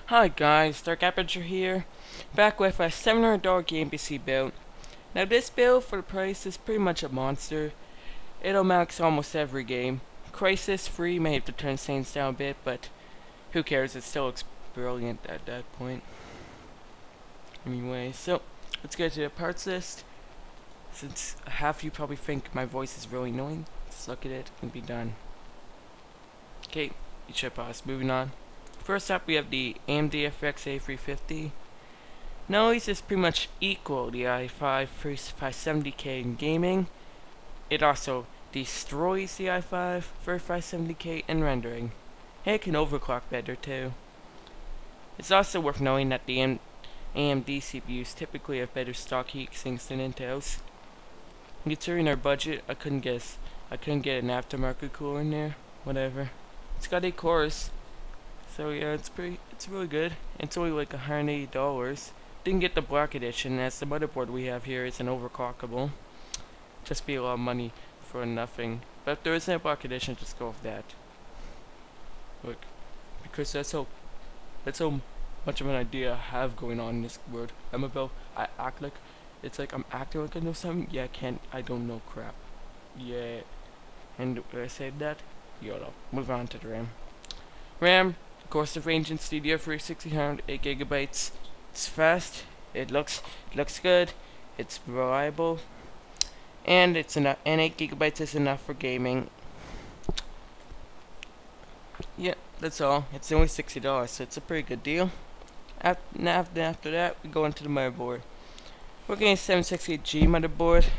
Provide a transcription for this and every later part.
Hi guys, Dark Aperture here, back with a $700 game PC build. Now this build for the price is pretty much a monster. It'll max almost every game. Crisis free may have to turn settings down a bit, but who cares, it still looks brilliant at that point. Anyway, so let's get to the parts list. Since half of you probably think my voice is really annoying, just look at it and be done. Okay, you should pause. Moving on. First up, we have the AMD FX A350. Now, these is pretty much equal the i5 3570K in gaming. It also destroys the i5 3570K in rendering. And it can overclock better too. It's also worth knowing that the AMD CPUs typically have better stock heat sinks than Intel's. Considering our budget, I couldn't get an aftermarket cooler in there. Whatever. It's got 8 cores. So yeah, it's really good. It's only like $180. Didn't get the black edition as the motherboard we have here isn't overclockable. Just be a lot of money for nothing. But if there isn't a black edition, just go with that. Look, because that's how much of an idea I have going on in this world. I act like it's like I'm acting like I know something. Yeah, I don't know crap. Yeah, and when I said that, YOLO. Move on to the RAM. RAM. Corsair range in Studio for 1600, 8 gigabytes. It's fast. It looks good. It's reliable, and it's enough. And 8 gigabytes is enough for gaming. Yeah, that's all. It's only $60, so it's a pretty good deal. After that, we go into the motherboard. We're getting a 768G motherboard.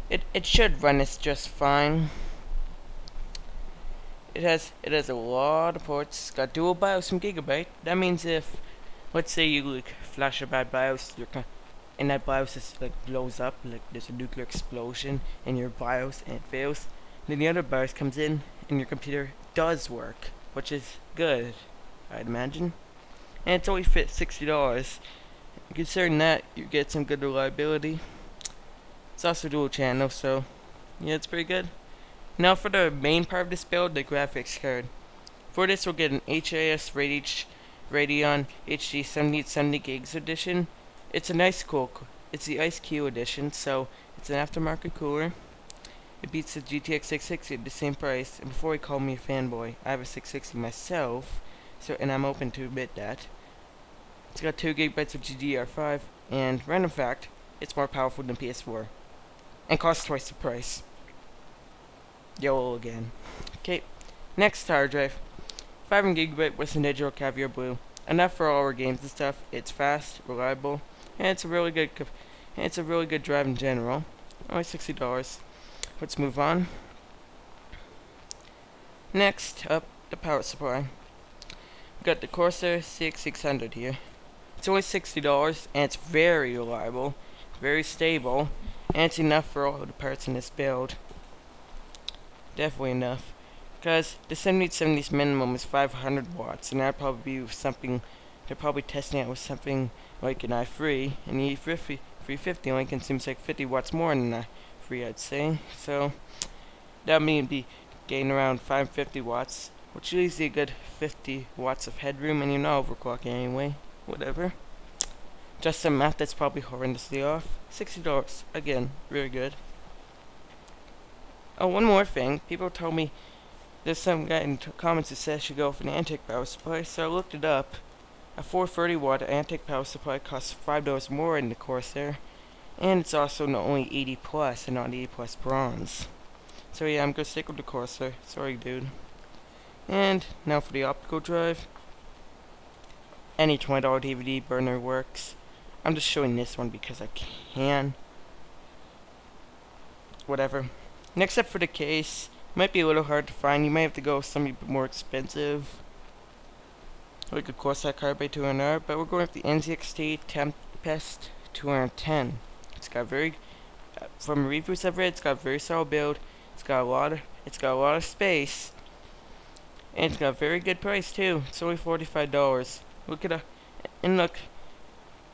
It should run this just fine. It has a lot of ports. It's got dual BIOS from Gigabyte. That means if, let's say you like flash a bad BIOS, and that BIOS is like blows up, like there's a nuclear explosion in your BIOS and it fails, then the other BIOS comes in and your computer does work, which is good, I'd imagine. And it's only fit $60. Considering that, you get some good reliability. It's also dual channel, so yeah, it's pretty good. Now for the main part of this build, the graphics card. For this, we'll get an HIS Radeon HD 7870 gigs edition. It's it's the Ice Q edition, so it's an aftermarket cooler. It beats the GTX 660 at the same price. And before you call me a fanboy, I have a 660 myself, and I'm open to admit that. It's got 2 gigabytes of GDDR5, and random fact, it's more powerful than PS4, and costs twice the price. YOLO again. Okay, next hard drive. 5GB with some digital caviar blue. Enough for all our games and stuff. It's fast, reliable, and it's a really good drive in general. Only $60. Let's move on. Next up, the power supply. We've got the Corsair TX750 here. It's only $60, and it's very reliable, very stable, and it's enough for all the parts in this build. Definitely enough, because the 7870's minimum is 500 watts, and that'd probably be with something. They're probably testing it with something like an i3, and the E350 only consumes like 50 watts more than an i3, I'd say. So that mean be getting around 550 watts, which leaves you a good 50 watts of headroom, and you're not overclocking anyway. Whatever. Just some math that's probably horrendously off. $60 again, very good. Oh, one more thing. People told me there's some guy in the comments that says I should go with an antique power supply, so I looked it up. A 430 watt antique power supply costs $5 more in the Corsair, and it's also not only 80 plus and not 80 plus bronze. So yeah, I'm gonna stick with the Corsair. Sorry, dude. And now for the optical drive. Any $20 DVD burner works. I'm just showing this one because I can. Whatever. Next up for the case, might be a little hard to find. You might have to go with something more expensive, like a Corsair carbide 200R, but we're going with the NZXT Tempest 210. It's got from reviews I've read, it's got a very solid build. It's got a lot of space, and it's got a very good price too. It's only $45. Look, the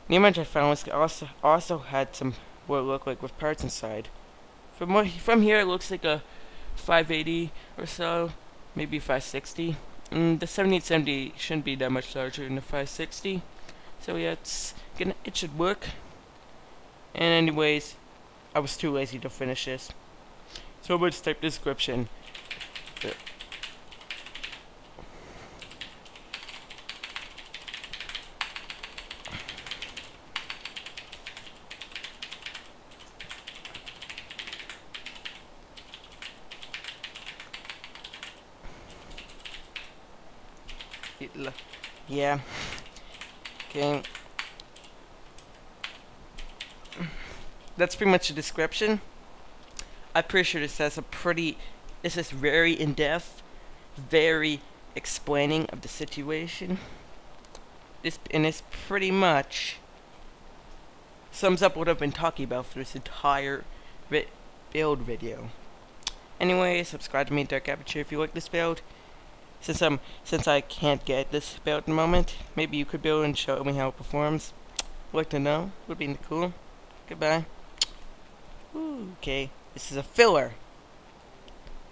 image I found also had some what it looked like with parts inside. From here, it looks like a 580 or so, maybe 560. The 7870 shouldn't be that much larger than the 560. So yeah, it should work. And anyways, I was too lazy to finish this. So I'm going to type description. Yeah. Okay. That's pretty much the description. I'm pretty sure this is very in-depth, very explaining of the situation. And this pretty much sums up what I've been talking about for this entire build video. Anyway, subscribe to me, Dark Aperture, if you like this build. Since I can't get this build at the moment, maybe you could build and show me how it performs. I'd like to know. Would be cool. Goodbye. Ooh, okay, this is a filler.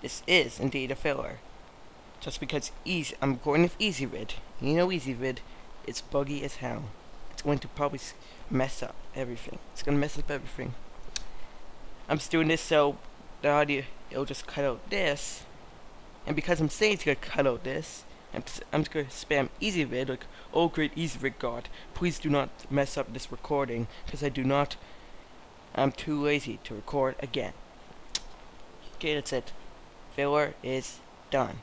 This is indeed a filler. Just because I'm going with EasyVid. You know EasyVid, it's buggy as hell. It's going to probably mess up everything. It's going to mess up everything. I'm just doing this so the audio, it'll just cut out this. And because I'm saying it's going to cut out this, I'm just going to spam EasyVid, like, oh great EasyVid God, please do not mess up this recording, because I'm too lazy to record again. Okay, that's it. Filler is done.